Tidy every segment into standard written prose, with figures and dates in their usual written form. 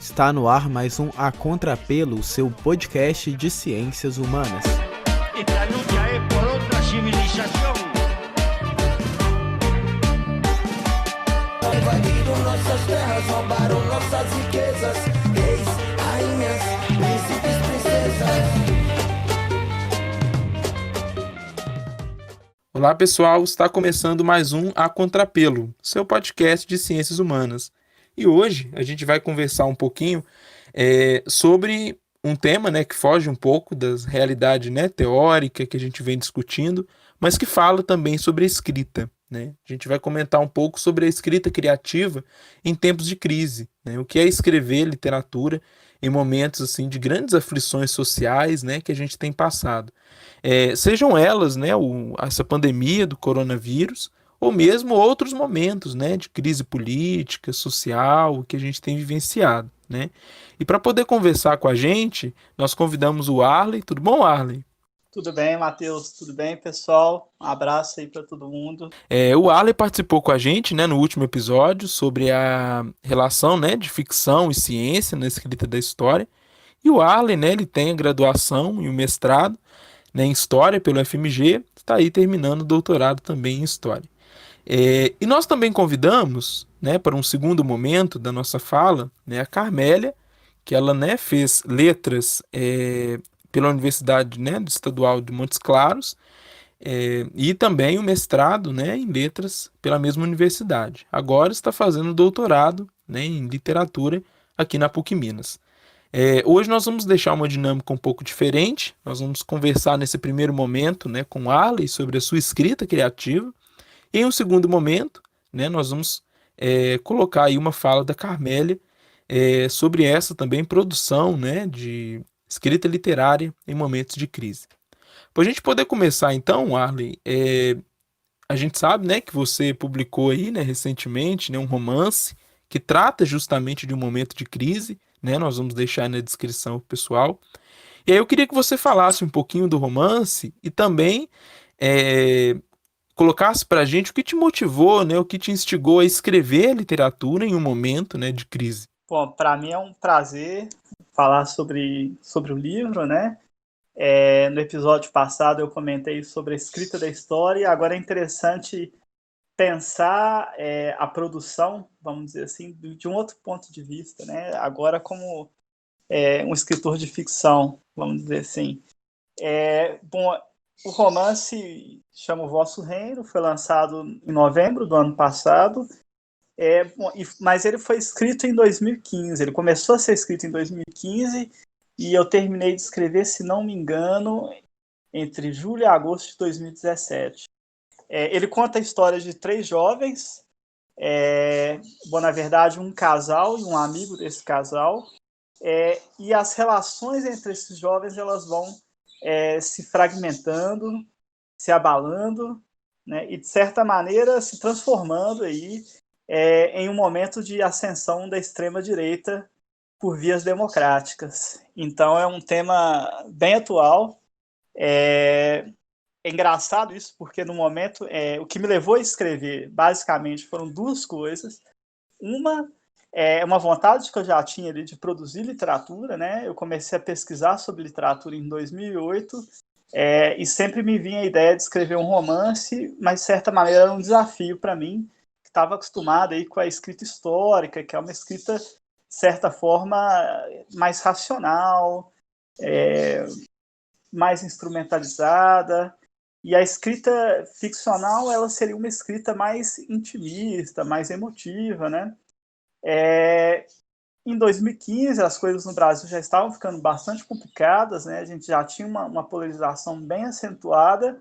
Está no ar mais um A Contrapelo, seu podcast de ciências humanas. Esta lucha es por otra civilización. Invadiram nossas terras, roubaram nossas riquezas. Reis, rainhas, príncipes, princesas. Olá pessoal, está começando mais um A Contrapelo, seu podcast de ciências humanas. E hoje a gente vai conversar um pouquinho sobre um tema, que foge um pouco da realidade, teórica que a gente vem discutindo, mas que fala também sobre a escrita. A gente vai comentar um pouco sobre a escrita criativa em tempos de crise. O que é escrever literatura em momentos assim, de grandes aflições sociais que a gente tem passado. Sejam elas essa pandemia do coronavírus, ou mesmo outros momentos de crise política, social, que a gente tem vivenciado. E para poder conversar com a gente, nós convidamos o Arley. Tudo bom, Arley? Tudo bem, Matheus? Tudo bem, pessoal? Um abraço aí para todo mundo. O Arley participou com a gente no último episódio sobre a relação de ficção e ciência na escrita da história. E o Arley, ele tem a graduação e o mestrado em História pelo FMG, está aí terminando o doutorado também em História. E nós também convidamos, para um segundo momento da nossa fala, a Carmélia, que ela fez letras pela Universidade Estadual de Montes Claros, e também o mestrado em letras pela mesma universidade. Agora está fazendo doutorado em literatura aqui na PUC Minas. Hoje nós vamos deixar uma dinâmica um pouco diferente. Nós vamos conversar nesse primeiro momento com o Arley sobre a sua escrita criativa. E em um segundo momento, nós vamos colocar aí uma fala da Carmélia sobre essa também produção de escrita literária em momentos de crise. Para a gente poder começar então, Arley, a gente sabe que você publicou aí recentemente um romance que trata justamente de um momento de crise. Nós vamos deixar aí na descrição o pessoal. E aí eu queria que você falasse um pouquinho do romance e também colocasse para a gente o que te motivou, o que te instigou a escrever literatura em um momento de crise. Bom, para mim é um prazer falar sobre o livro, No episódio passado eu comentei sobre a escrita da história, agora é interessante pensar a produção, vamos dizer assim, de um outro ponto de vista, Agora como um escritor de ficção, vamos dizer assim. Bom, o romance chama O Vosso Reino, foi lançado em novembro do ano passado, mas ele foi escrito em 2015, ele começou a ser escrito em 2015 e eu terminei de escrever, se não me engano, entre julho e agosto de 2017. Ele conta a história de 3 jovens, na verdade um casal e um amigo desse casal, e as relações entre esses jovens elas vão se fragmentando, se abalando, e de certa maneira se transformando aí, em um momento de ascensão da extrema-direita por vias democráticas. Então é um tema bem atual. É engraçado isso, porque no momento, o que me levou a escrever, basicamente, foram 2 coisas. Uma é uma vontade que eu já tinha ali de produzir literatura, Eu comecei a pesquisar sobre literatura em 2008, e sempre me vinha a ideia de escrever um romance, mas de certa maneira era um desafio para mim, que estava acostumado aí com a escrita histórica, que é uma escrita, de certa forma, mais racional, mais instrumentalizada. E a escrita ficcional ela seria uma escrita mais intimista, mais emotiva, Em 2015, as coisas no Brasil já estavam ficando bastante complicadas, A gente já tinha uma polarização bem acentuada,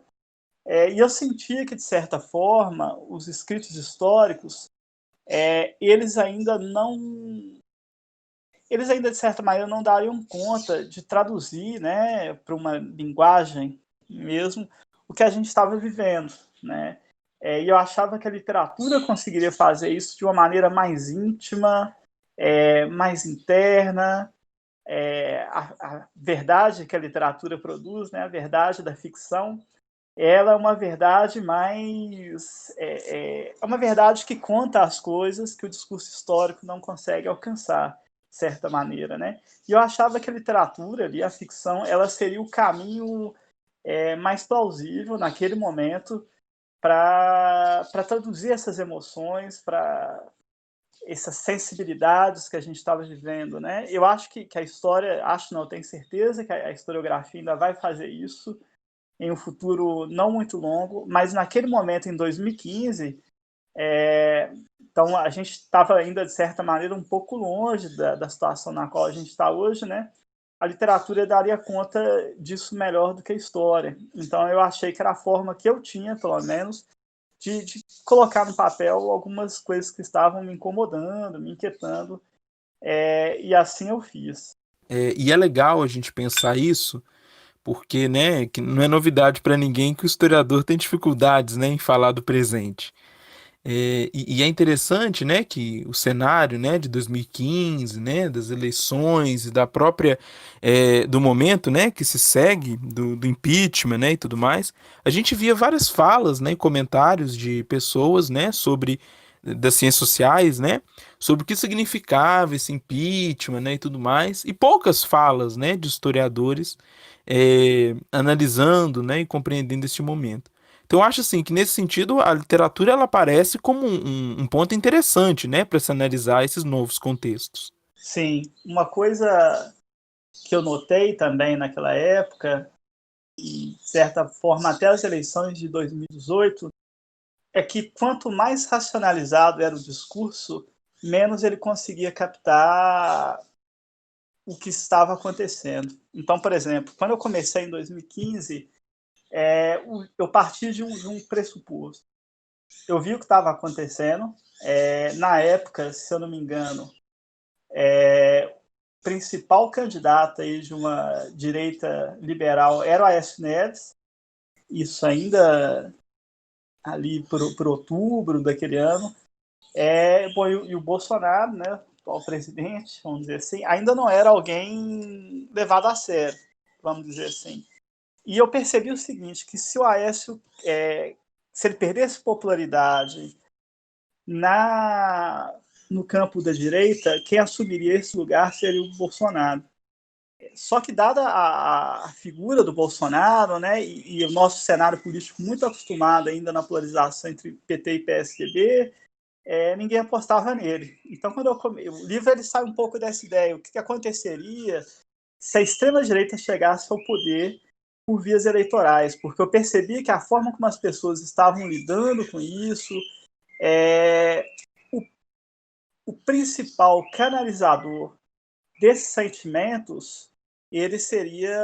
e eu sentia que, de certa forma, os escritos históricos, eles ainda, de certa maneira, não dariam conta de traduzir, para uma linguagem mesmo, o que a gente estava vivendo, E eu achava que a literatura conseguiria fazer isso de uma maneira mais íntima, mais interna. A verdade que a literatura produz, a verdade da ficção, ela é uma verdade mais... é uma verdade que conta as coisas que o discurso histórico não consegue alcançar. de certa maneira, né? E eu achava que a literatura ali, a ficção, ela seria o caminho mais plausível naquele momento para traduzir essas emoções, para essas sensibilidades que a gente estava vivendo, né? Eu acho que a história, acho não, eu tenho certeza que a historiografia ainda vai fazer isso em um futuro não muito longo, mas naquele momento, em 2015, então a gente estava ainda, de certa maneira, um pouco longe da situação na qual a gente está hoje, né? A literatura daria conta disso melhor do que a história. Então eu achei que era a forma que eu tinha, pelo menos, de colocar no papel algumas coisas que estavam me incomodando, me inquietando, e assim eu fiz. E é legal a gente pensar isso, porque, né, que não é novidade para ninguém que o historiador tem dificuldades, né, em falar do presente. E é interessante, né, que o cenário, né, de 2015, né, das eleições e da própria do momento, né, que se segue do impeachment, né, e tudo mais, a gente via várias falas, né, e comentários de pessoas, né, sobre das ciências sociais, né, sobre o que significava esse impeachment, né, e tudo mais, e poucas falas, né, de historiadores analisando, né, e compreendendo este momento. Então, eu acho assim que nesse sentido a literatura ela aparece como um ponto interessante, né, para se analisar esses novos contextos. Sim, uma coisa que eu notei também naquela época, e de certa forma até as eleições de 2018, é que quanto mais racionalizado era o discurso, menos ele conseguia captar o que estava acontecendo. Então, por exemplo, quando eu comecei em 2015, eu parti de um pressuposto. Eu vi o que estava acontecendo. Na época, se eu não me engano, o principal candidato aí de uma direita liberal era o Aécio Neves. Isso ainda ali por outubro daquele ano. Bom, e o Bolsonaro, né, o presidente, vamos dizer assim, ainda não era alguém levado a sério, vamos dizer assim. E eu percebi o seguinte, que se o Aécio, se ele perdesse popularidade no campo da direita, quem assumiria esse lugar seria o Bolsonaro. Só que dada a figura do Bolsonaro, né, e o nosso cenário político muito acostumado ainda na polarização entre PT e PSDB, ninguém apostava nele. Então, o livro ele sai um pouco dessa ideia, o que aconteceria se a extrema-direita chegasse ao poder por vias eleitorais, porque eu percebi que a forma como as pessoas estavam lidando com isso, o principal canalizador desses sentimentos, ele seria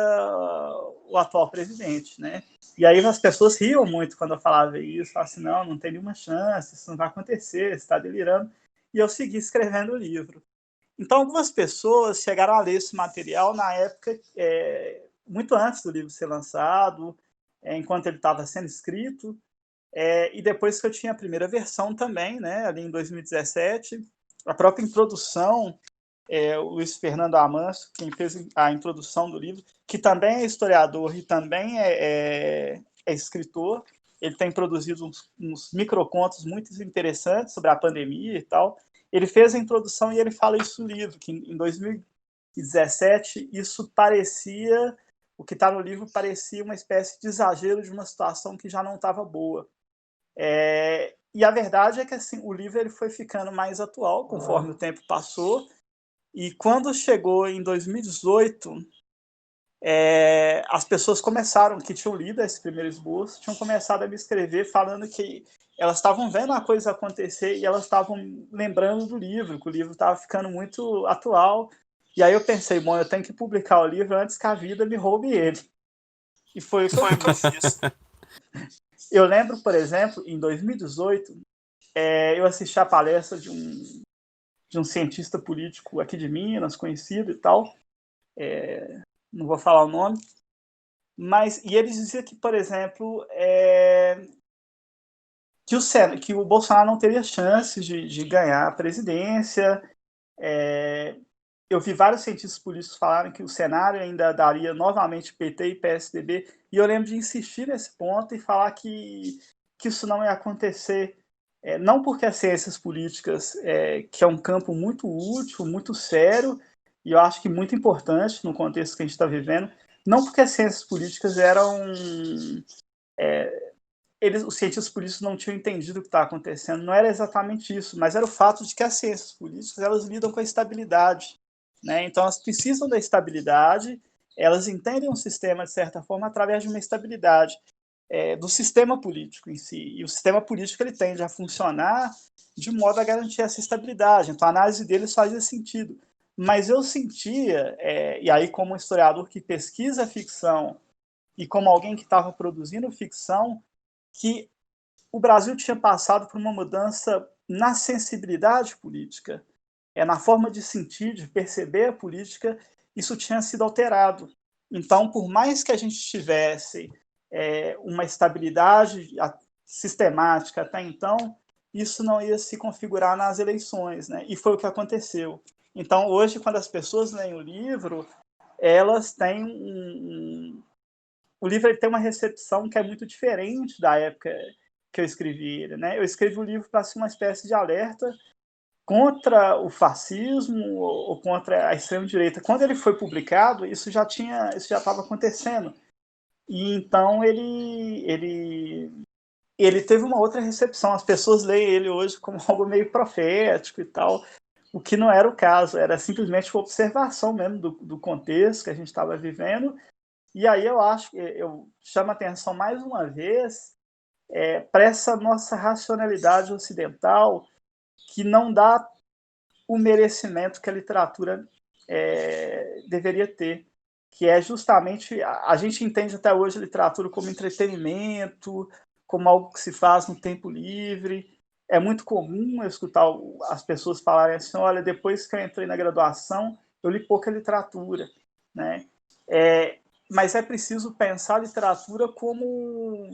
o atual presidente, né? E aí as pessoas riam muito quando eu falava isso, falavam assim, não tem nenhuma chance, isso não vai acontecer, você está delirando. E eu segui escrevendo o livro. Então, algumas pessoas chegaram a ler esse material na época, muito antes do livro ser lançado, enquanto ele estava sendo escrito, e depois que eu tinha a primeira versão também, né, ali em 2017, a própria introdução, o Luiz Fernando Amâncio, quem fez a introdução do livro, que também é historiador e também é escritor, ele tem produzido uns microcontos muito interessantes sobre a pandemia e tal. Ele fez a introdução e ele fala isso no livro, que em 2017 isso parecia, o que está no livro parecia uma espécie de exagero de uma situação que já não estava boa. E a verdade é que assim, o livro ele foi ficando mais atual conforme o tempo passou, e quando chegou em 2018, as pessoas começaram, que tinham lido esse primeiro esboço, tinham começado a me escrever falando que elas estavam vendo a coisa acontecer e elas estavam lembrando do livro, que o livro estava ficando muito atual. E aí eu pensei, bom, eu tenho que publicar o livro antes que a vida me roube ele. E foi o que eu fiz. Eu lembro, por exemplo, em 2018, eu assisti a palestra de um cientista político aqui de Minas, conhecido e tal, não vou falar o nome, e ele dizia que, por exemplo, que o Bolsonaro não teria chances de ganhar a presidência. Eu vi vários cientistas políticos falarem que o cenário ainda daria novamente PT e PSDB, e eu lembro de insistir nesse ponto e falar que isso não ia acontecer não porque as ciências políticas, que é um campo muito útil, muito sério, e eu acho que muito importante no contexto que a gente está vivendo, não porque as ciências políticas eram... os cientistas políticos não tinham entendido o que estava acontecendo, não era exatamente isso, mas era o fato de que as ciências políticas elas lidam com a estabilidade, né? Então elas precisam da estabilidade, elas entendem um sistema de certa forma através de uma estabilidade do sistema político em si, e o sistema político ele tende a funcionar de modo a garantir essa estabilidade, então a análise deles fazia sentido, mas eu sentia, e aí como um historiador que pesquisa ficção e como alguém que estava produzindo ficção, que o Brasil tinha passado por uma mudança na sensibilidade política, na forma de sentir, de perceber a política, isso tinha sido alterado. Então, por mais que a gente tivesse uma estabilidade sistemática até então, isso não ia se configurar nas eleições, né? E foi o que aconteceu. Então, hoje, quando as pessoas leem o livro, elas têm o livro ele tem uma recepção que é muito diferente da época que eu escrevi ele, né? Eu escrevi o livro para ser uma espécie de alerta contra o fascismo ou contra a extrema-direita. Quando ele foi publicado, isso já estava acontecendo. E então ele teve uma outra recepção. As pessoas leem ele hoje como algo meio profético e tal, o que não era o caso. Era simplesmente uma observação mesmo do contexto que a gente estava vivendo. E aí eu chamo a atenção mais uma vez para essa nossa racionalidade ocidental que não dá o merecimento que a literatura deveria ter, que é justamente, a gente entende até hoje a literatura como entretenimento, como algo que se faz no tempo livre. É muito comum eu escutar as pessoas falarem assim, olha, depois que eu entrei na graduação, eu li pouca literatura, né? Mas é preciso pensar a literatura como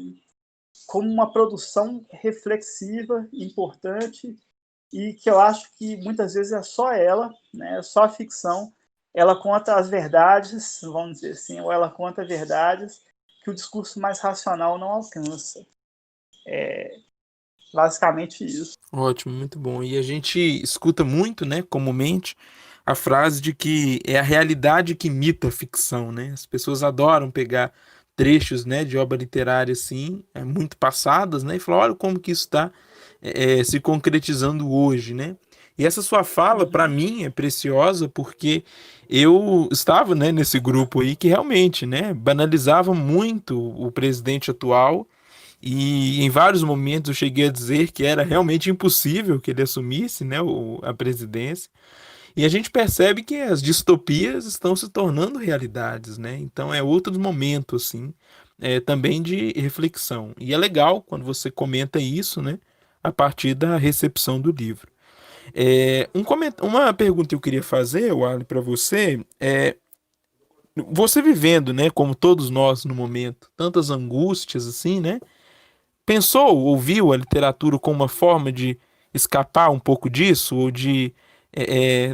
uma produção reflexiva, importante, e que eu acho que muitas vezes é só ela, né, só a ficção, ela conta as verdades, vamos dizer assim, ou ela conta verdades que o discurso mais racional não alcança. Basicamente isso. Ótimo, muito bom. E a gente escuta muito, né, comumente, a frase de que é a realidade que imita a ficção, né? As pessoas adoram pegar trechos, né, de obra literária assim, muito passadas, né, e falar, olha como que isso está se concretizando hoje, né? E essa sua fala, para mim, é preciosa porque eu estava, né, nesse grupo aí que realmente, né, banalizava muito o presidente atual e em vários momentos eu cheguei a dizer que era realmente impossível que ele assumisse, né, a presidência. E a gente percebe que as distopias estão se tornando realidades, né? Então é outro momento, assim, também de reflexão. E é legal quando você comenta isso, né, a partir da recepção do livro. Uma pergunta que eu queria fazer, Wally, para você é você vivendo, né, como todos nós no momento, tantas angústias assim, né? Pensou, ouviu a literatura como uma forma de escapar um pouco disso, ou de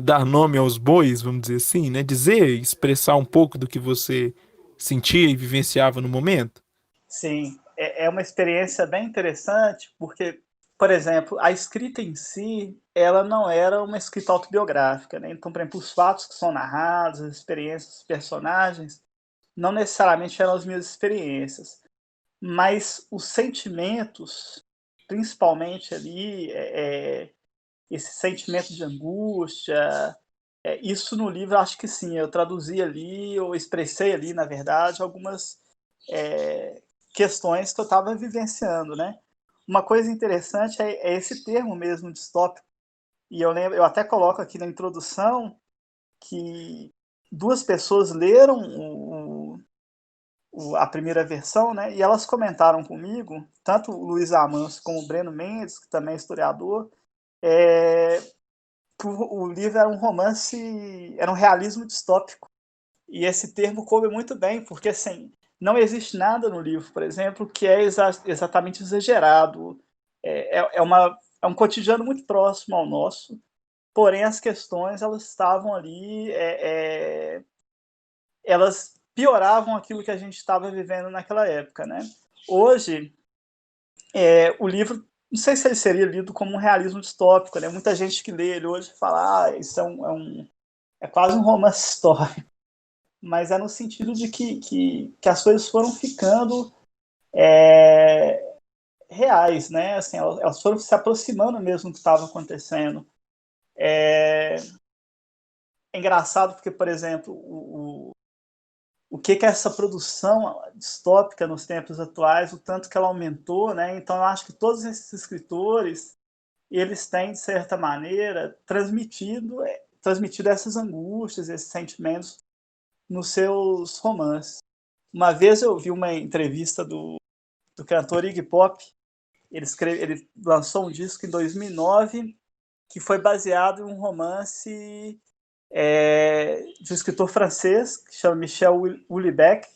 dar nome aos bois, vamos dizer assim, né? Dizer, expressar um pouco do que você sentia e vivenciava no momento? Sim, é uma experiência bem interessante, porque, por exemplo, a escrita em si, ela não era uma escrita autobiográfica, né? Então, por exemplo, os fatos que são narrados, as experiências dos personagens, não necessariamente eram as minhas experiências, mas os sentimentos, principalmente ali, esse sentimento de angústia, isso no livro acho que sim, eu traduzi ali, eu expressei ali, na verdade, algumas questões que eu estava vivenciando, né? Uma coisa interessante é esse termo mesmo, distópico, e eu até coloco aqui na introdução que duas pessoas leram a primeira versão, né? E elas comentaram comigo, tanto o Luiz Amâncio como o Breno Mendes, que também é historiador, que o livro era um romance, era um realismo distópico. E esse termo coube muito bem, porque assim, não existe nada no livro, por exemplo, que é exatamente exagerado. É um cotidiano muito próximo ao nosso, porém as questões elas estavam ali, elas pioravam aquilo que a gente estava vivendo naquela época, né? Hoje, o livro não sei se ele seria lido como um realismo distópico, né? Muita gente que lê ele hoje fala, isso é quase um romance histórico, mas é no sentido de que as coisas foram ficando reais, né? Assim, elas foram se aproximando mesmo do que estava acontecendo. É engraçado porque, por exemplo, o que é essa produção distópica nos tempos atuais, o tanto que ela aumentou, né? Então, eu acho que todos esses escritores, eles têm, de certa maneira, transmitido essas angústias, esses sentimentos nos seus romances. Uma vez eu vi uma entrevista do cantor Iggy Pop. Ele lançou um disco em 2009 que foi baseado em um romance de um escritor francês que chama Michel Houellebecq.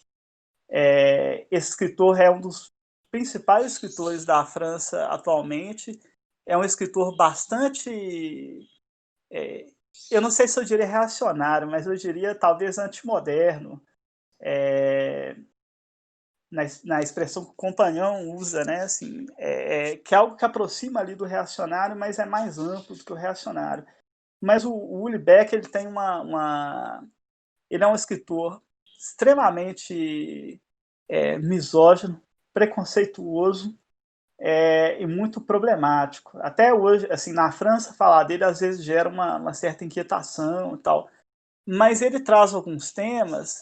Esse escritor é um dos principais escritores da França atualmente. É um escritor bastante, eu não sei se eu diria reacionário, mas eu diria talvez antimoderno, na expressão que o Companhão usa, né? Assim, que é algo que aproxima ali do reacionário, mas é mais amplo do que o reacionário. Mas o Houellebecq, ele tem ele é um escritor extremamente misógino, preconceituoso, e muito problemático. Até hoje, assim, na França, falar dele às vezes gera uma certa inquietação e tal. Mas ele traz alguns temas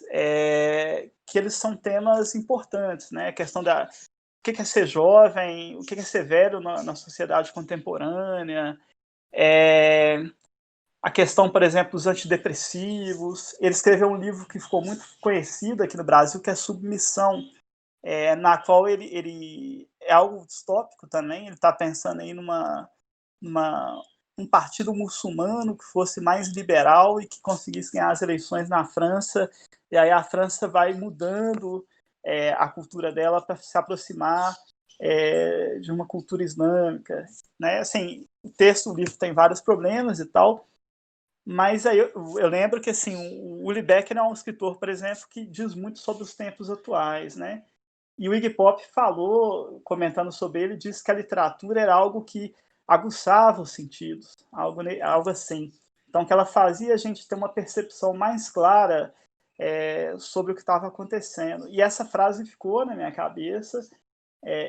que eles são temas importantes, né? A questão da o que é ser jovem, o que é ser velho na sociedade contemporânea, a questão, por exemplo, dos antidepressivos. Ele escreveu um livro que ficou muito conhecido aqui no Brasil, que é Submissão, na qual ele é algo distópico também. Ele está pensando aí um partido muçulmano que fosse mais liberal e que conseguisse ganhar as eleições na França, e aí a França vai mudando a cultura dela para se aproximar de uma cultura islâmica, né? Assim, o texto do livro tem vários problemas e tal, mas aí eu lembro que assim, o Houellebecq é um escritor, por exemplo, que diz muito sobre os tempos atuais, né? E o Iggy Pop falou, comentando sobre ele, disse que a literatura era algo que aguçava os sentidos, algo assim. Então, que ela fazia a gente ter uma percepção mais clara sobre o que estava acontecendo. E essa frase ficou na minha cabeça,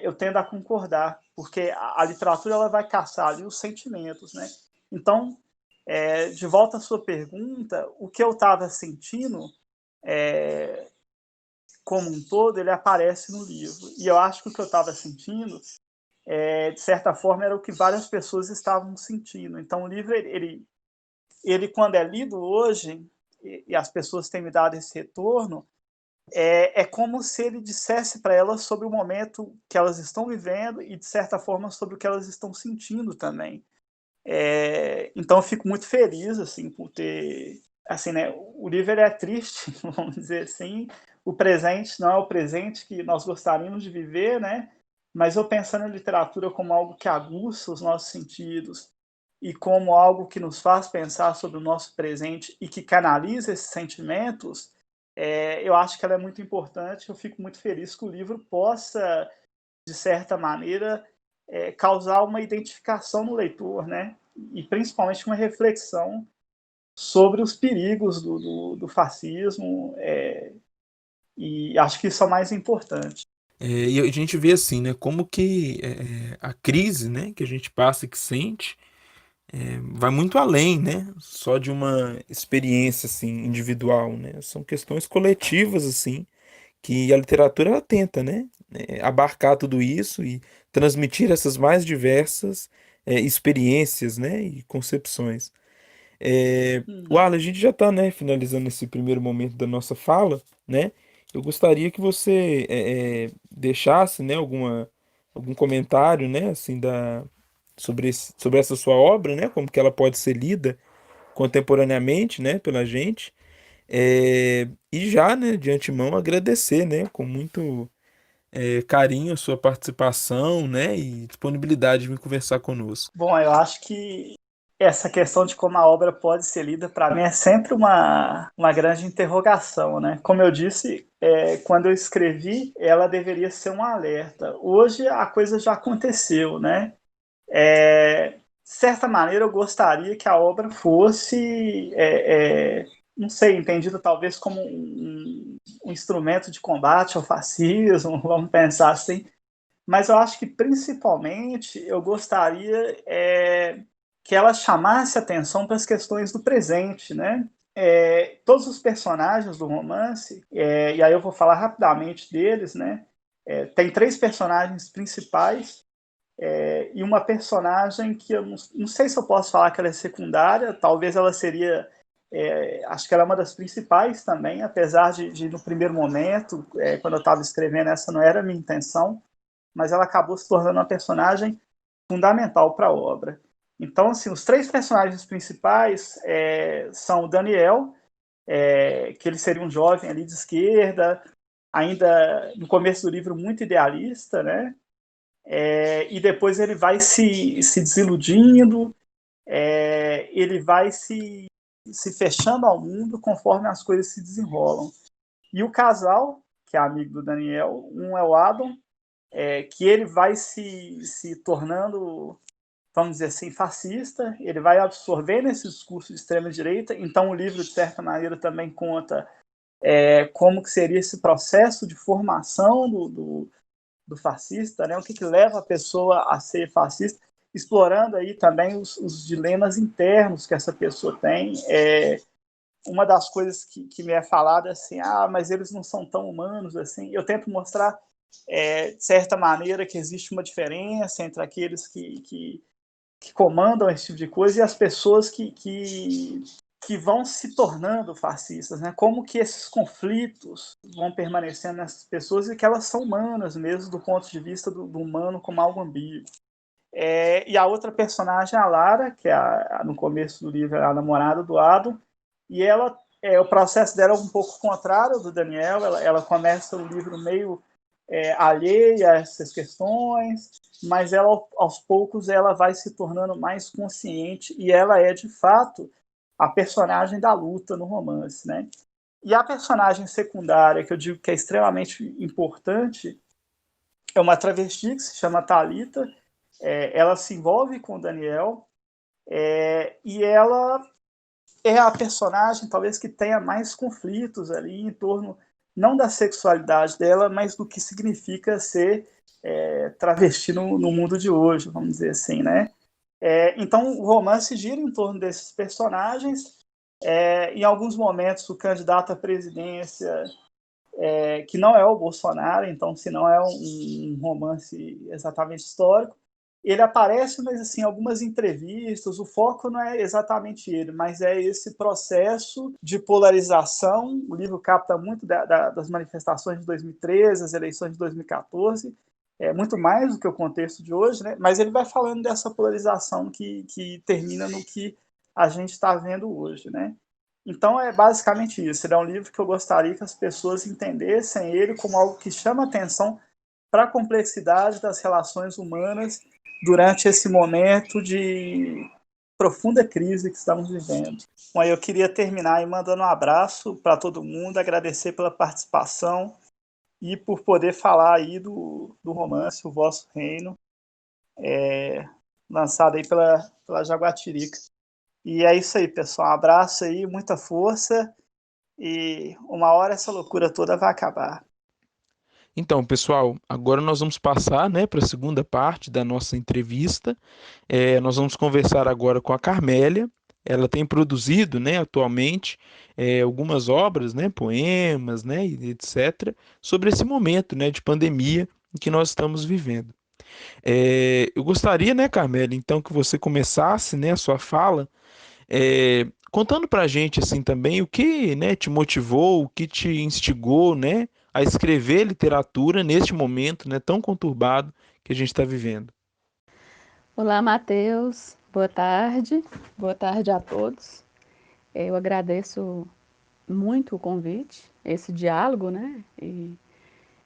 eu tendo a concordar, porque a literatura ela vai caçar ali os sentimentos, né? Então, de volta à sua pergunta, o que eu estava sentindo como um todo, ele aparece no livro. E eu acho que o que eu estava sentindo, de certa forma, era o que várias pessoas estavam sentindo. Então, o livro, ele quando é lido hoje, e as pessoas têm me dado esse retorno, é como se ele dissesse para elas sobre o momento que elas estão vivendo e, de certa forma, sobre o que elas estão sentindo também. Então, eu fico muito feliz assim, por ter... Assim, né, o livro ele é triste, vamos dizer assim. O presente não é o presente que nós gostaríamos de viver, né? Mas eu pensando em literatura como algo que aguça os nossos sentidos e como algo que nos faz pensar sobre o nosso presente e que canaliza esses sentimentos, eu acho que ela é muito importante. Eu fico muito feliz que o livro possa, de certa maneira, causar uma identificação no leitor, né? E principalmente uma reflexão sobre os perigos do fascismo, e acho que isso é o mais importante. E a gente vê assim, né, como que a crise, né, que a gente passa e que sente, vai muito além, né, só de uma experiência assim individual, né? São questões coletivas assim que a literatura ela tenta, né, abarcar tudo isso e transmitir essas mais diversas experiências, né, e concepções. A gente já está, né, finalizando esse primeiro momento da nossa fala, né? Eu gostaria que você deixasse, né, algum comentário, né, assim, sobre essa sua obra, né, como que ela pode ser lida contemporaneamente, né, pela gente, e já, né, de antemão agradecer, né, com muito carinho a sua participação, né, e disponibilidade de vir conversar conosco. Bom, eu acho que essa questão de como a obra pode ser lida, para mim, é sempre uma grande interrogação, né? Como eu disse, quando eu escrevi, ela deveria ser um alerta. Hoje a coisa já aconteceu, né? De certa maneira, eu gostaria que a obra fosse, não sei, entendida talvez como um instrumento de combate ao fascismo, vamos pensar assim, mas eu acho que principalmente eu gostaria que ela chamasse atenção para as questões do presente, né? Todos os personagens do romance, e aí eu vou falar rapidamente deles, né? Tem 3 personagens principais, e uma personagem que eu não sei se eu posso falar que ela é secundária, talvez ela seria, acho que ela é uma das principais também, apesar de no primeiro momento, quando eu estava escrevendo, essa não era a minha intenção, mas ela acabou se tornando uma personagem fundamental para a obra. Então, assim, os 3 personagens principais são o Daniel, que ele seria um jovem ali de esquerda, ainda no começo do livro muito idealista, né? E depois ele vai se desiludindo, ele vai se fechando ao mundo conforme as coisas se desenrolam. E o casal, que é amigo do Daniel, um é o Adam, que ele vai se tornando, vamos dizer assim, fascista, ele vai absorvendo esse discurso de extrema-direita, então o livro, de certa maneira, também conta como que seria esse processo de formação do fascista, né? O que leva a pessoa a ser fascista, explorando aí também os dilemas internos que essa pessoa tem. Uma das coisas que me é falada é assim, mas eles não são tão humanos assim. Eu tento mostrar, de certa maneira, que existe uma diferença entre aqueles que comandam esse tipo de coisa e as pessoas que vão se tornando fascistas, né? Como que esses conflitos vão permanecendo nessas pessoas e que elas são humanas mesmo, do ponto de vista do humano como algo ambíguo. E a outra personagem é a Lara, que no começo do livro é a namorada do Adam, e ela, o processo dela é um pouco contrário do Daniel, ela começa o livro meio alheia a essas questões, mas ela, aos poucos, ela vai se tornando mais consciente e ela é, de fato, a personagem da luta no romance, né? E a personagem secundária, que eu digo que é extremamente importante, é uma travesti que se chama Thalita. Ela se envolve com o Daniel, e ela é a personagem, talvez, que tenha mais conflitos ali em torno, não da sexualidade dela, mas do que significa ser travesti no mundo de hoje, vamos dizer assim, né? Então, o romance gira em torno desses personagens. Em alguns momentos, o candidato à presidência, que não é o Bolsonaro, então, se não é um romance exatamente histórico, ele aparece, mas assim, algumas entrevistas, o foco não é exatamente ele, mas é esse processo de polarização. O livro capta muito das manifestações de 2013, as eleições de 2014, muito mais do que o contexto de hoje, né? Mas ele vai falando dessa polarização que termina no que a gente está vendo hoje, né? Então é basicamente isso. Ele é um livro que eu gostaria que as pessoas entendessem ele como algo que chama atenção para a complexidade das relações humanas durante esse momento de profunda crise que estamos vivendo. Bom, eu queria terminar aí mandando um abraço para todo mundo, agradecer pela participação e por poder falar aí do romance O Vosso Reino, lançado aí pela Jaguatirica. E é isso aí, pessoal. Um abraço aí, muita força, e uma hora essa loucura toda vai acabar. Então, pessoal, agora nós vamos passar, né, para a segunda parte da nossa entrevista. Nós vamos conversar agora com a Carmélia. Ela tem produzido, né, atualmente, algumas obras, né, poemas, né, e etc., sobre esse momento, né, de pandemia em que nós estamos vivendo. Eu gostaria, né, Carmélia, então, que você começasse, né, a sua fala, contando para a gente assim também o que, né, te motivou, o que te instigou, né, a escrever literatura neste momento, né, tão conturbado que a gente está vivendo. Olá, Matheus. Boa tarde. Boa tarde a todos. Eu agradeço muito o convite, esse diálogo, né? E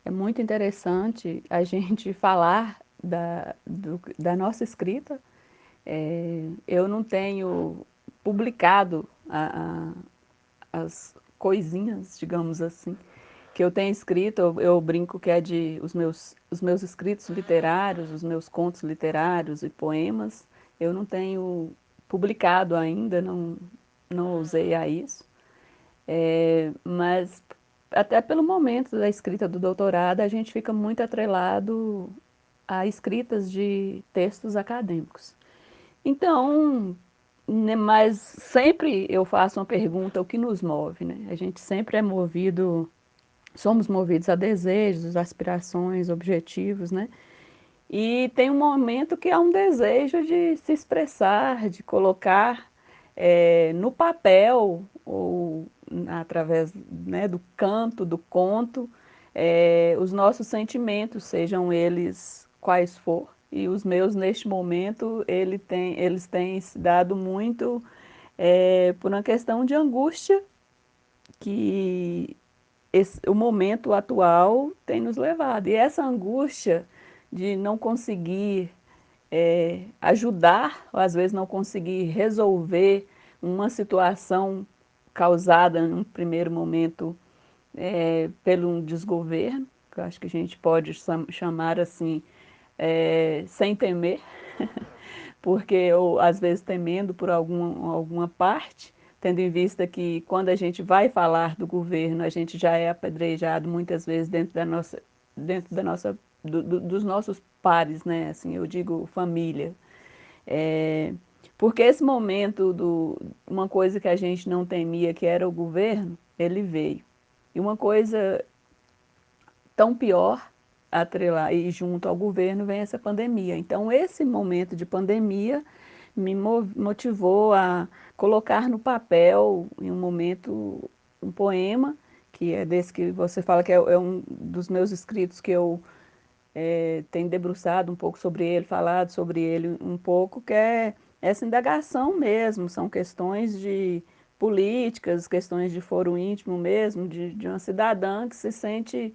é muito interessante a gente falar da nossa escrita. Eu não tenho publicado as coisinhas, digamos assim, que eu tenho escrito, eu brinco que é de os meus escritos literários, os meus contos literários e poemas, eu não tenho publicado ainda, não ousei a isso. Mas até pelo momento da escrita do doutorado, a gente fica muito atrelado a escritas de textos acadêmicos. Então, né, mas sempre eu faço uma pergunta, o que nos move, né? A gente sempre é movido, somos movidos a desejos, aspirações, objetivos, né? E tem um momento que há um desejo de se expressar, de colocar no papel ou através, né, do canto, do conto, os nossos sentimentos, sejam eles quais for. E os meus, neste momento, eles têm se dado muito por uma questão de angústia que o momento atual tem nos levado. E essa angústia de não conseguir ajudar, ou às vezes não conseguir resolver uma situação causada em um primeiro momento pelo um desgoverno, que eu acho que a gente pode chamar assim, sem temer, porque eu, às vezes, temendo por alguma parte, tendo em vista que quando a gente vai falar do governo, a gente já é apedrejado muitas vezes dentro da nossa, dos nossos pares, né? Assim, eu digo família. Porque esse momento uma coisa que a gente não temia, que era o governo, ele veio. E uma coisa tão pior atrelar e junto ao governo vem essa pandemia. Então, esse momento de pandemia me motivou a colocar no papel, em um momento, um poema, que é desse que você fala que é um dos meus escritos que eu tenho debruçado um pouco sobre ele, falado sobre ele um pouco, que é essa indagação mesmo, são questões de políticas, questões de foro íntimo mesmo, de uma cidadã que se sente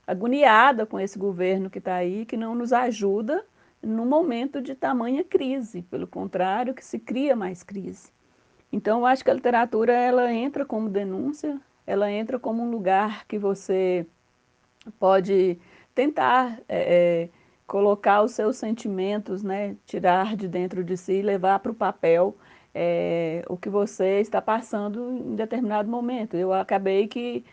agoniada com esse governo que está aí, que não nos ajuda num momento de tamanha crise, pelo contrário, que se cria mais crise. Então, eu acho que a literatura, ela entra como denúncia, ela entra como um lugar que você pode tentar colocar os seus sentimentos, né, tirar de dentro de si e levar para o papel o que você está passando em determinado momento. Eu acabei que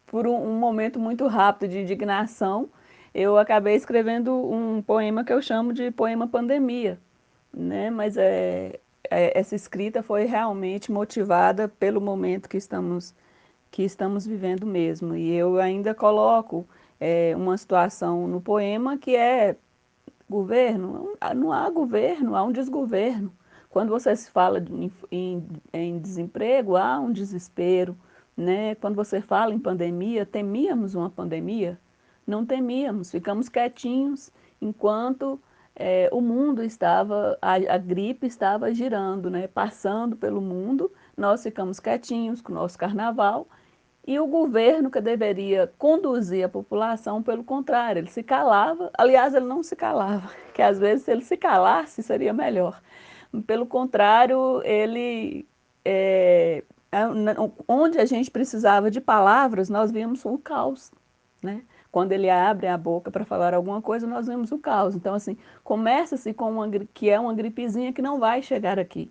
por um momento muito rápido de indignação, eu acabei escrevendo um poema que eu chamo de poema pandemia, né? Mas essa escrita foi realmente motivada pelo momento que estamos vivendo mesmo. E eu ainda coloco uma situação no poema que é governo, não há governo, há um desgoverno. Quando você se fala em desemprego, há um desespero, né? Quando você fala em pandemia, temíamos uma pandemia? Não temíamos, ficamos quietinhos enquanto o mundo estava, a gripe estava girando, né? Passando pelo mundo, nós ficamos quietinhos com o nosso carnaval e o governo que deveria conduzir a população, pelo contrário, ele se calava, aliás, ele não se calava, que às vezes se ele se calasse seria melhor. Pelo contrário, ele, onde a gente precisava de palavras, nós vimos um caos, né? Quando ele abre a boca para falar alguma coisa, nós vemos o caos. Então, assim, começa-se com que é uma gripezinha que não vai chegar aqui.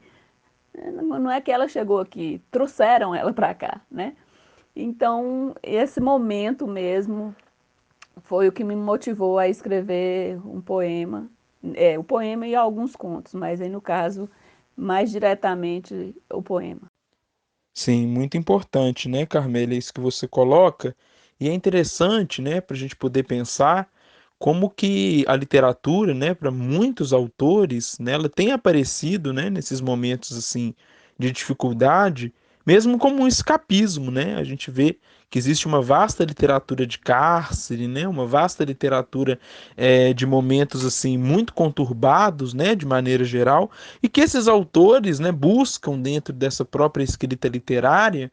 Não é que ela chegou aqui, trouxeram ela para cá, né? Então, esse momento mesmo foi o que me motivou a escrever um poema, o poema e alguns contos, mas aí no caso, mais diretamente o poema. Sim, muito importante, né, Carmélia, isso que você coloca. E é interessante, né, para a gente poder pensar como que a literatura, né, para muitos autores, né, ela tem aparecido, né, nesses momentos assim de dificuldade, mesmo como um escapismo, né? A gente vê que existe uma vasta literatura de cárcere, né, uma vasta literatura de momentos assim muito conturbados, né, de maneira geral, e que esses autores, né, buscam dentro dessa própria escrita literária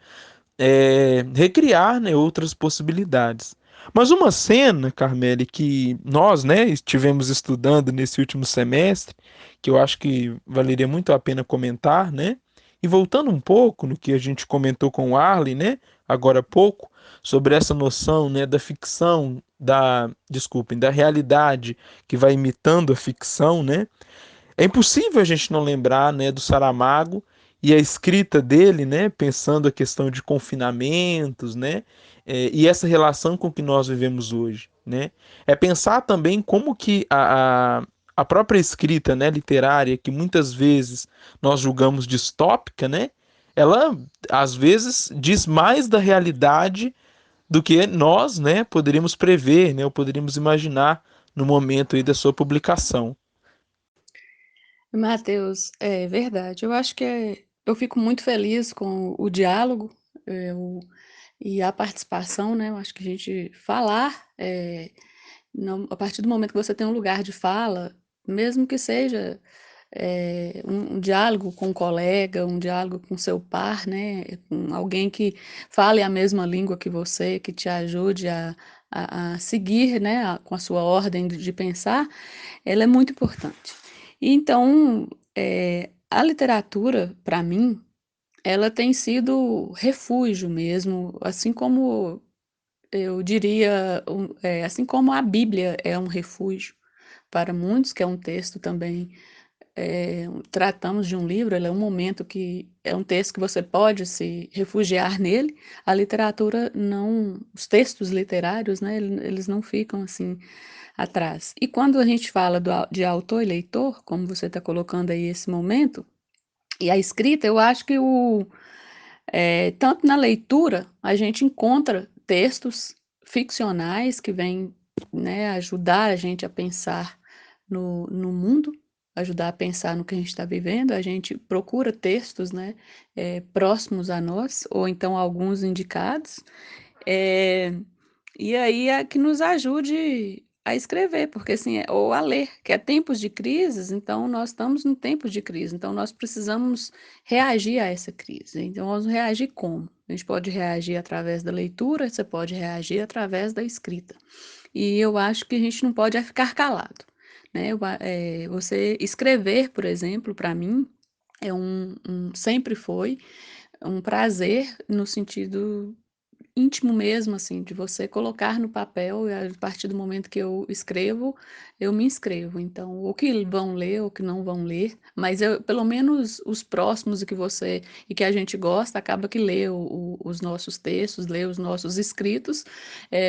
recriar, né, outras possibilidades. Mas uma cena, Carmele, que nós, né, estivemos estudando nesse último semestre, que eu acho que valeria muito a pena comentar, né, E voltando um pouco no que a gente comentou com o Arley, né, agora há pouco, sobre essa noção, né, da ficção, desculpem, da realidade que vai imitando a ficção, né? É impossível a gente não lembrar, né, do Saramago e a escrita dele, né, pensando a questão de confinamentos, né, e essa relação com que nós vivemos hoje, né? É pensar também como que a própria escrita, né, literária, que muitas vezes nós julgamos distópica, né, ela às vezes diz mais da realidade do que nós, né, poderíamos prever, né, ou poderíamos imaginar no momento aí da sua publicação. Matheus, é verdade. Eu acho que eu fico muito feliz com o diálogo, e a participação, né? Eu acho que a gente falar, a partir do momento que você tem um lugar de fala, mesmo que seja um diálogo com um colega, um diálogo com seu par, né? Com alguém que fale a mesma língua que você, que te ajude a seguir, né? Com a sua ordem de pensar, ela é muito importante. Então, a literatura, para mim, ela tem sido refúgio mesmo, assim como eu diria, assim como a Bíblia é um refúgio para muitos, que é um texto também, tratamos de um livro, ele é um momento que é um texto que você pode se refugiar nele. A literatura não, os textos literários, né, eles não ficam assim atrás. E quando a gente fala de autor e leitor, como você está colocando aí esse momento, e a escrita, eu acho que tanto na leitura a gente encontra textos ficcionais que vêm, né, ajudar a gente a pensar no mundo, ajudar a pensar no que a gente está vivendo. A gente procura textos, né, próximos a nós, ou então alguns indicados, é, e aí é que nos ajude a escrever, porque assim, ou a ler, que é tempos de crises, então nós estamos em tempos de crise, então nós precisamos reagir a essa crise. Então vamos reagir como? A gente pode reagir através da leitura, você pode reagir através da escrita. E eu acho que a gente não pode ficar calado, né? Você escrever, por exemplo, para mim, sempre foi um prazer no sentido íntimo mesmo, assim, de você colocar no papel, e a partir do momento que eu escrevo, eu me inscrevo. Então, ou que vão ler, ou que não vão ler, mas pelo menos os próximos e que a gente gosta, acaba que lê os nossos textos, lê os nossos escritos,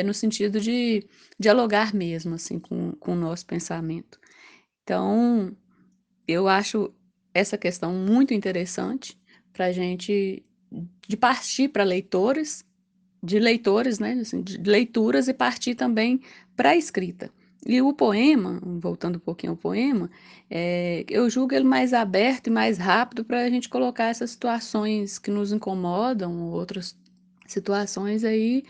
no sentido de dialogar mesmo, assim, com o nosso pensamento. Então, eu acho essa questão muito interessante para a gente de partir para leitores, de leitores, né, assim, de leituras e partir também para a escrita. E o poema, voltando um pouquinho ao poema, eu julgo ele mais aberto e mais rápido para a gente colocar essas situações que nos incomodam, outras situações aí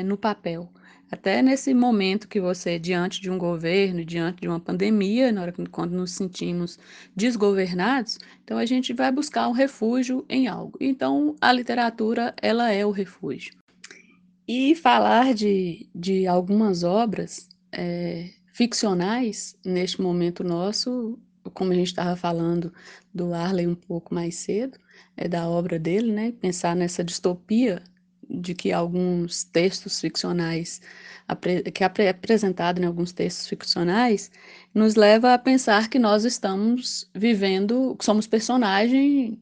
no papel. Até nesse momento que você, diante de um governo, diante de uma pandemia, quando nos sentimos desgovernados, então a gente vai buscar um refúgio em algo. Então a literatura, ela é o refúgio. E falar de algumas obras ficcionais neste momento nosso, como a gente estava falando do Arley um pouco mais cedo, da obra dele, né? Pensar nessa distopia de que alguns textos ficcionais, que é apresentado em alguns textos ficcionais, nos leva a pensar que nós estamos vivendo, que somos personagens,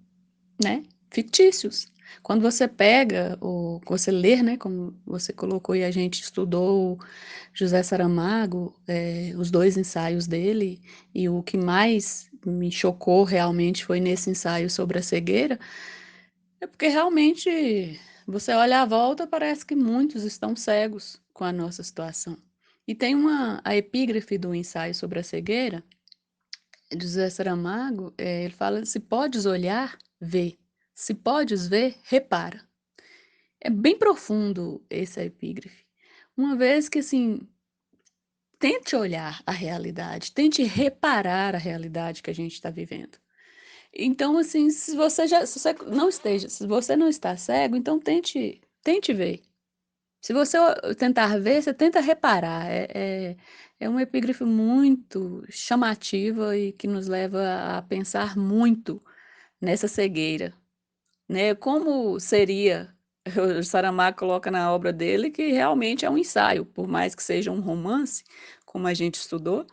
né, fictícios. Quando você pega, você lê, né, como você colocou e a gente estudou José Saramago, os dois ensaios dele, e o que mais me chocou realmente foi nesse ensaio sobre a cegueira, é porque realmente você olha à volta, parece que muitos estão cegos com a nossa situação. E tem a epígrafe do ensaio sobre a cegueira, de José Saramago, ele fala: se podes olhar, vê. Se podes ver, repara. É bem profundo essa epígrafe. Uma vez que, assim, tente olhar a realidade, tente reparar a realidade que a gente está vivendo. Então, assim, se você não esteja, se você não está cego, então tente ver. Se você tentar ver, você tenta reparar. É uma epígrafe muito chamativa e que nos leva a pensar muito nessa cegueira, né? Como seria, o Saramago coloca na obra dele que realmente é um ensaio, por mais que seja um romance, como a gente estudou,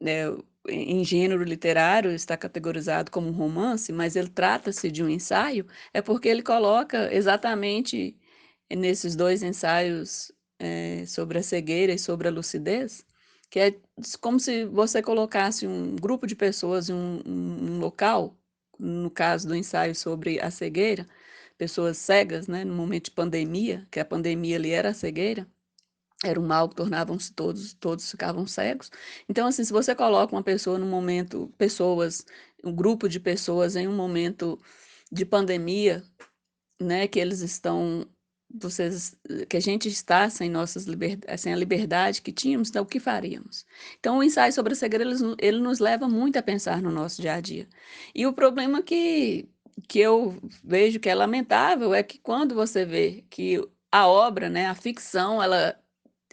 né, em gênero literário está categorizado como um romance, mas ele trata-se de um ensaio, é porque ele coloca exatamente nesses dois ensaios sobre a cegueira e sobre a lucidez, que é como se você colocasse um grupo de pessoas em um local, no caso do ensaio sobre a cegueira, pessoas cegas, né, no momento de pandemia, que a pandemia ali era a cegueira, era um mal que tornavam-se todos ficavam cegos. Então, assim, se você coloca uma pessoa num momento, pessoas, um grupo de pessoas em um momento de pandemia, né, que eles estão, vocês, que a gente está sem sem a liberdade que tínhamos, então o que faríamos? Então, o ensaio sobre a cegueira, ele nos leva muito a pensar no nosso dia a dia. E o problema que eu vejo que é lamentável é que quando você vê que a obra, né, a ficção,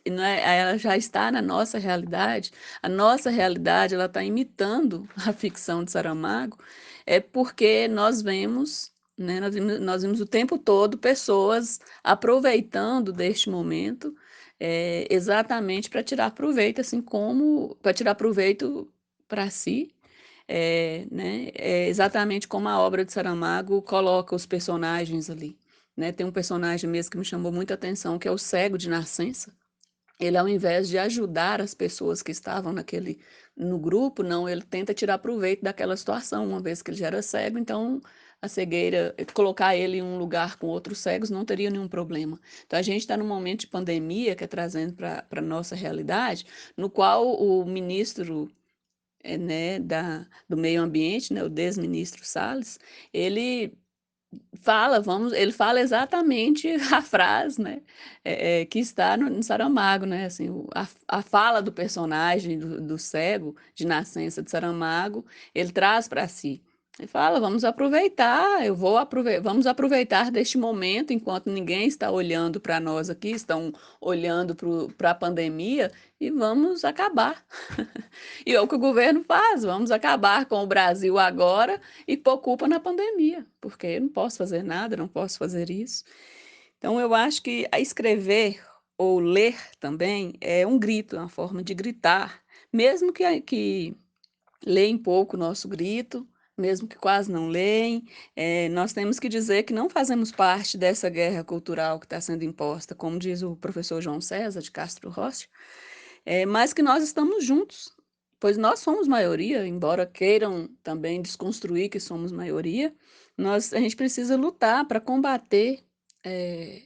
não é, ela já está na nossa realidade, a nossa realidade ela está imitando a ficção de Saramago, é porque nós vemos, né, nós vimos o tempo todo pessoas aproveitando deste momento exatamente para tirar proveito, assim como para tirar proveito para si, né, exatamente como a obra de Saramago coloca os personagens ali. Né? Tem um personagem mesmo que me chamou muita atenção, que é o cego de nascença. Ele, ao invés de ajudar as pessoas que estavam no grupo, não, ele tenta tirar proveito daquela situação, uma vez que ele já era cego, então a cegueira, colocar ele em um lugar com outros cegos não teria nenhum problema. Então a gente está num momento de pandemia, que é trazendo para a nossa realidade, no qual o ministro né, do meio ambiente, né, o desministro Salles, ele ele fala exatamente a frase, né, que está no Saramago, né, assim, a fala do personagem do cego de nascença de Saramago, ele traz para si. Ele fala, vamos aproveitar, vamos aproveitar deste momento, enquanto ninguém está olhando para nós aqui, estão olhando para a pandemia, e vamos acabar. E é o que o governo faz, vamos acabar com o Brasil agora e pôr culpa na pandemia, porque eu não posso fazer nada, não posso fazer isso. Então, eu acho que a escrever ou ler também é um grito, é uma forma de gritar, mesmo que leem pouco o nosso grito, mesmo que quase não leem, nós temos que dizer que não fazemos parte dessa guerra cultural que está sendo imposta, como diz o professor João César de Castro Rocha, mas que nós estamos juntos, pois nós somos maioria, embora queiram também desconstruir que somos maioria, a gente precisa lutar para combater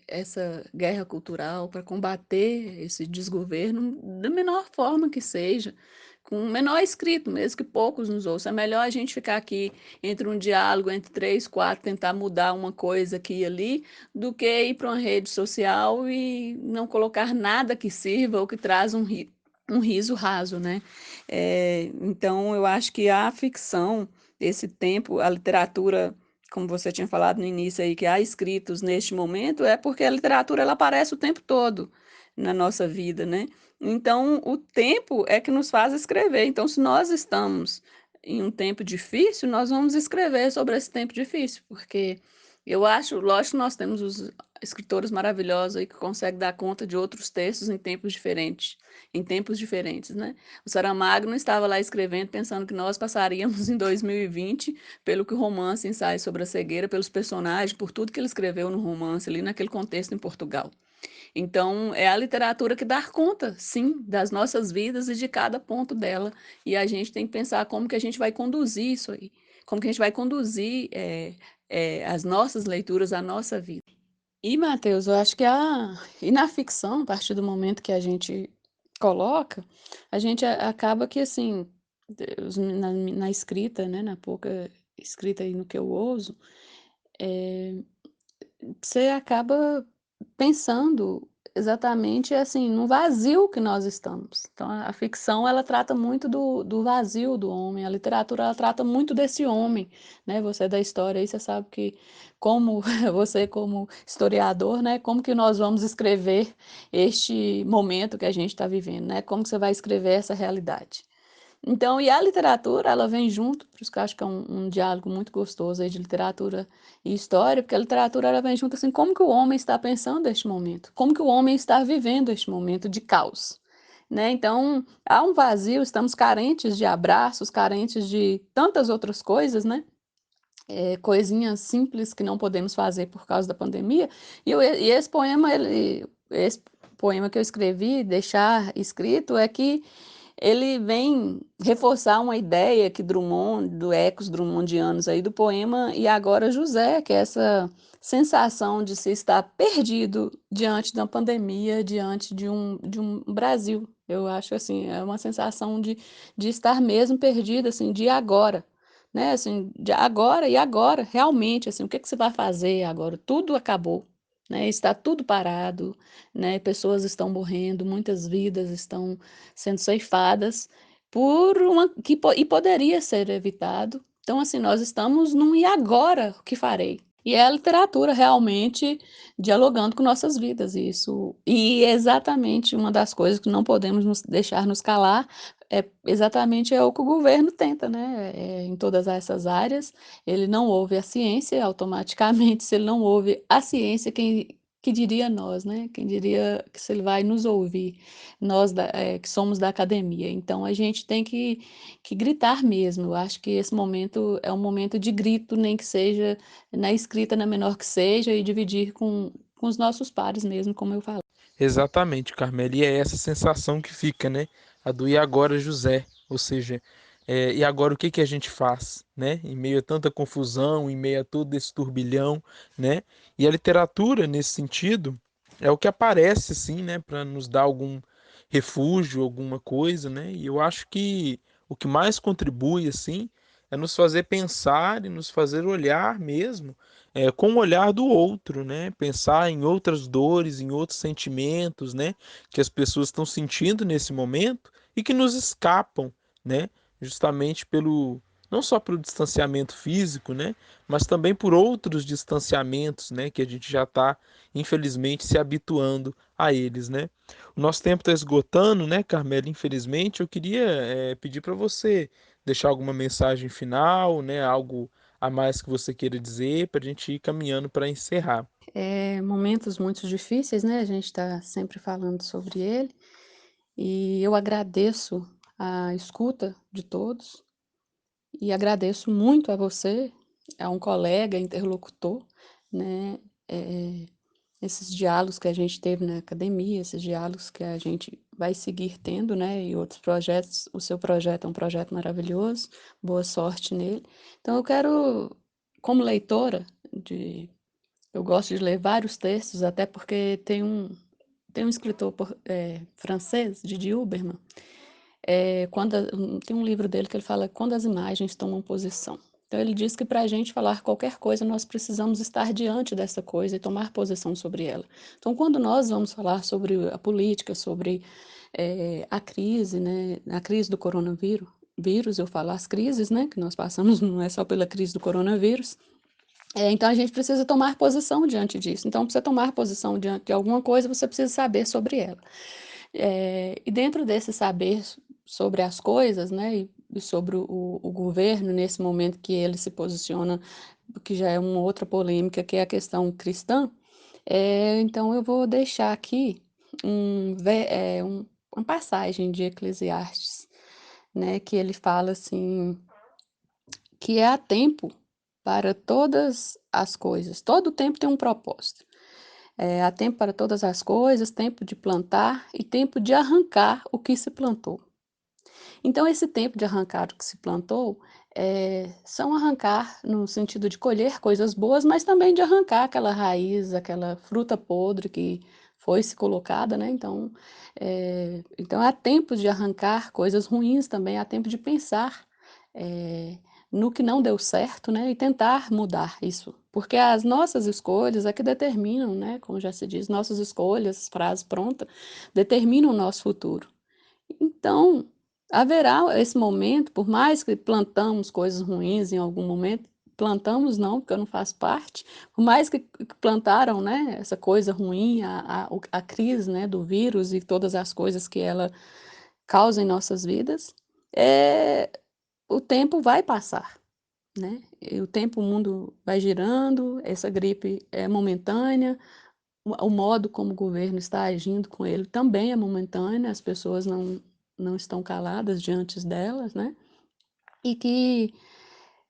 essa guerra cultural, para combater esse desgoverno da menor forma que seja, com o menor escrito, mesmo que poucos nos ouçam. É melhor a gente ficar aqui entre um diálogo entre três, quatro, tentar mudar uma coisa aqui e ali, do que ir para uma rede social e não colocar nada que sirva ou que traz um riso raso, né? Então, eu acho que a ficção, esse tempo, a literatura, como você tinha falado no início aí, que há escritos neste momento, é porque a literatura ela aparece o tempo todo na nossa vida, né? Então, o tempo é que nos faz escrever. Então, se nós estamos em um tempo difícil, nós vamos escrever sobre esse tempo difícil, porque eu acho, lógico que nós temos os escritores maravilhosos aí que conseguem dar conta de outros textos em tempos diferentes, né? O Saramago não estava lá escrevendo pensando que nós passaríamos em 2020 pelo que o romance ensaia sobre a cegueira, pelos personagens, por tudo que ele escreveu no romance ali naquele contexto em Portugal. Então, é a literatura que dá conta, sim, das nossas vidas e de cada ponto dela. E a gente tem que pensar como que a gente vai conduzir isso aí, como que a gente vai conduzir as nossas leituras, a nossa vida. E, Matheus, eu acho que e na ficção, a partir do momento que a gente coloca, a gente acaba que, assim, na escrita, né, na pouca escrita aí no que eu ouso, você acaba pensando exatamente assim no vazio que nós estamos. Então a ficção ela trata muito do vazio do homem, a literatura ela trata muito desse homem, né? Você é da história aí, você sabe que como você como historiador, né? Como que nós vamos escrever este momento que a gente está vivendo, né? Como que você vai escrever essa realidade? Então, e a literatura, ela vem junto, por isso que eu acho que é um diálogo muito gostoso aí de literatura e história, porque a literatura ela vem junto assim, como que o homem está pensando este momento? Como que o homem está vivendo este momento de caos? Né? Então, há um vazio, estamos carentes de abraços, carentes de tantas outras coisas, né? Coisinhas simples que não podemos fazer por causa da pandemia. E esse poema, esse poema que eu escrevi, deixar escrito, é que ele vem reforçar uma ideia que Drummond, do Ecos Drummondianos aí do poema E Agora José, que é essa sensação de se estar perdido diante da pandemia, diante de um Brasil. Eu acho assim, é uma sensação de estar mesmo perdido, assim, de agora, né? Assim, de agora e agora, realmente, assim, o que que você vai fazer agora? Tudo acabou, né? Está tudo parado, né? Pessoas estão morrendo, muitas vidas estão sendo ceifadas por e poderia ser evitado. Então, assim, nós estamos num e agora, o que farei? E é a literatura realmente dialogando com nossas vidas, isso. E exatamente uma das coisas que não podemos deixar nos calar exatamente é o que o governo tenta, né? Em todas essas áreas, ele não ouve a ciência, automaticamente, se ele não ouve a ciência, que diria nós, né? Quem diria que se ele vai nos ouvir, nós que somos da academia. Então, a gente tem que gritar mesmo. Eu acho que esse momento é um momento de grito, nem que seja na escrita, na menor que seja, e dividir com os nossos pares mesmo, como eu falei. Exatamente, Carmela. E é essa sensação que fica, né? A do e agora, José. Ou seja, e agora o que que a gente faz, né? Em meio a tanta confusão, em meio a todo esse turbilhão, né? E a literatura, nesse sentido, é o que aparece, assim, né? Para nos dar algum refúgio, alguma coisa, né? E eu acho que o que mais contribui, assim, é nos fazer pensar e nos fazer olhar mesmo com o olhar do outro, né? Pensar em outras dores, em outros sentimentos, né? Que as pessoas estão sentindo nesse momento e que nos escapam, né? Justamente pelo não só pelo distanciamento físico, né? Mas também por outros distanciamentos, né? Que a gente já está, infelizmente, se habituando a eles, né? O nosso tempo está esgotando, né, Carmela? Infelizmente, eu queria pedir para você deixar alguma mensagem final, né? Algo a mais que você queira dizer para a gente ir caminhando para encerrar. Momentos muito difíceis, né? A gente está sempre falando sobre ele. E eu agradeço a escuta de todos e agradeço muito a você, a um colega, interlocutor, né? Eh, Esses diálogos que a gente teve na academia, esses diálogos que a gente vai seguir tendo, né? E outros projetos. O seu projeto é um projeto maravilhoso, boa sorte nele. Então, eu quero, como leitora, eu gosto de ler vários textos, até porque tem um escritor francês, Didi Huberman, tem um livro dele que ele fala quando as imagens tomam posição. Então ele diz que para a gente falar qualquer coisa, nós precisamos estar diante dessa coisa e tomar posição sobre ela. Então, quando nós vamos falar sobre a política, sobre a crise, né, a crise do coronavírus, eu falo as crises, né, que nós passamos, não é só pela crise do coronavírus. Então a gente precisa tomar posição diante disso. Então, para você tomar posição diante de alguma coisa, você precisa saber sobre ela. E dentro desse saber sobre as coisas, né, e sobre o governo, nesse momento que ele se posiciona, que já é uma outra polêmica, que é a questão cristã, então eu vou deixar aqui uma passagem de Eclesiastes, né, que ele fala assim, que há tempo para todas as coisas, todo tempo tem um propósito. Há tempo para todas as coisas, tempo de plantar e tempo de arrancar o que se plantou. Então, esse tempo de arrancar o que se plantou são arrancar no sentido de colher coisas boas, mas também de arrancar aquela raiz, aquela fruta podre que foi se colocada, né? Então há tempo de arrancar coisas ruins também, há tempo de pensar no que não deu certo, né? E tentar mudar isso. Porque as nossas escolhas é que determinam, né? Como já se diz, nossas escolhas, frase pronta, determinam o nosso futuro. Então, haverá esse momento, por mais que plantamos coisas ruins em algum momento, plantamos não, porque eu não faço parte, por mais que plantaram, né, essa coisa ruim, a crise, né, do vírus e todas as coisas que ela causa em nossas vidas, o tempo vai passar, né? E o tempo, o mundo vai girando, essa gripe é momentânea, o modo como o governo está agindo com ele também é momentâneo, as pessoas não estão caladas diante delas, né? E que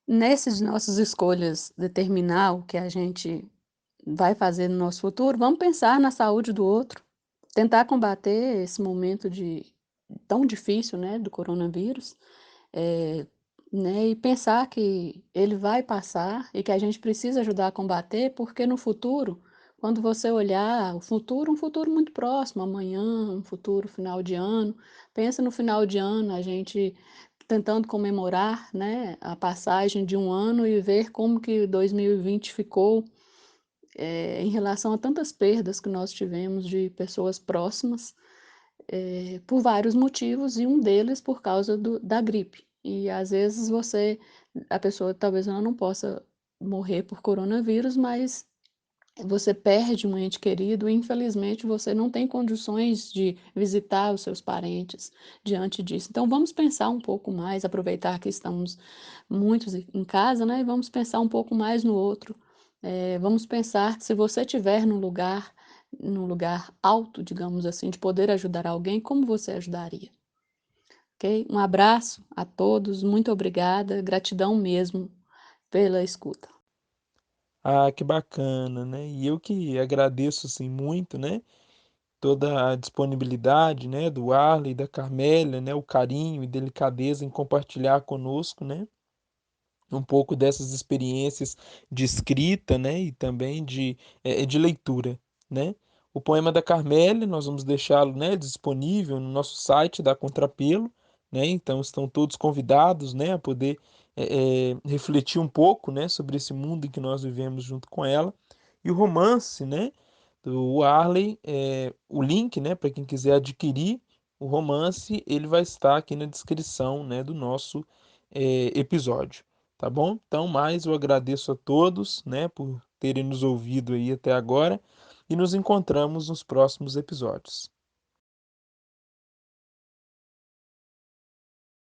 nessas nossas escolhas determinar o que a gente vai fazer no nosso futuro, vamos pensar na saúde do outro, tentar combater esse momento tão difícil, né, do coronavírus, eh, né, e pensar que ele vai passar e que a gente precisa ajudar a combater, porque no futuro, quando você olhar o futuro, um futuro muito próximo, amanhã, um futuro final de ano, pensa no final de ano, a gente tentando comemorar, né, a passagem de um ano e ver como que 2020 ficou, em relação a tantas perdas que nós tivemos de pessoas próximas, por vários motivos, e um deles por causa da gripe. E às vezes a pessoa talvez ela não possa morrer por coronavírus, mas você perde um ente querido e infelizmente você não tem condições de visitar os seus parentes diante disso. Então vamos pensar um pouco mais, aproveitar que estamos muitos em casa, né? E vamos pensar um pouco mais no outro. Vamos pensar que se você estiver num lugar alto, digamos assim, de poder ajudar alguém, como você ajudaria? Ok? Um abraço a todos, muito obrigada, gratidão mesmo pela escuta. Ah, que bacana, né? E eu que agradeço assim muito, né? Toda a disponibilidade, né, do Arley e da Carmélia, né, o carinho e delicadeza em compartilhar conosco, né, um pouco dessas experiências de escrita, né, e também de leitura, né. O poema da Carmélia, nós vamos deixá-lo, né, disponível no nosso site da Contrapelo, né, então estão todos convidados, né, a poder refletir um pouco, né, sobre esse mundo em que nós vivemos junto com ela. E o romance, né, do Arley, o link, né, para quem quiser adquirir o romance, ele vai estar aqui na descrição, né, do nosso episódio. Tá bom? Então, mais eu agradeço a todos, né, por terem nos ouvido aí até agora e nos encontramos nos próximos episódios.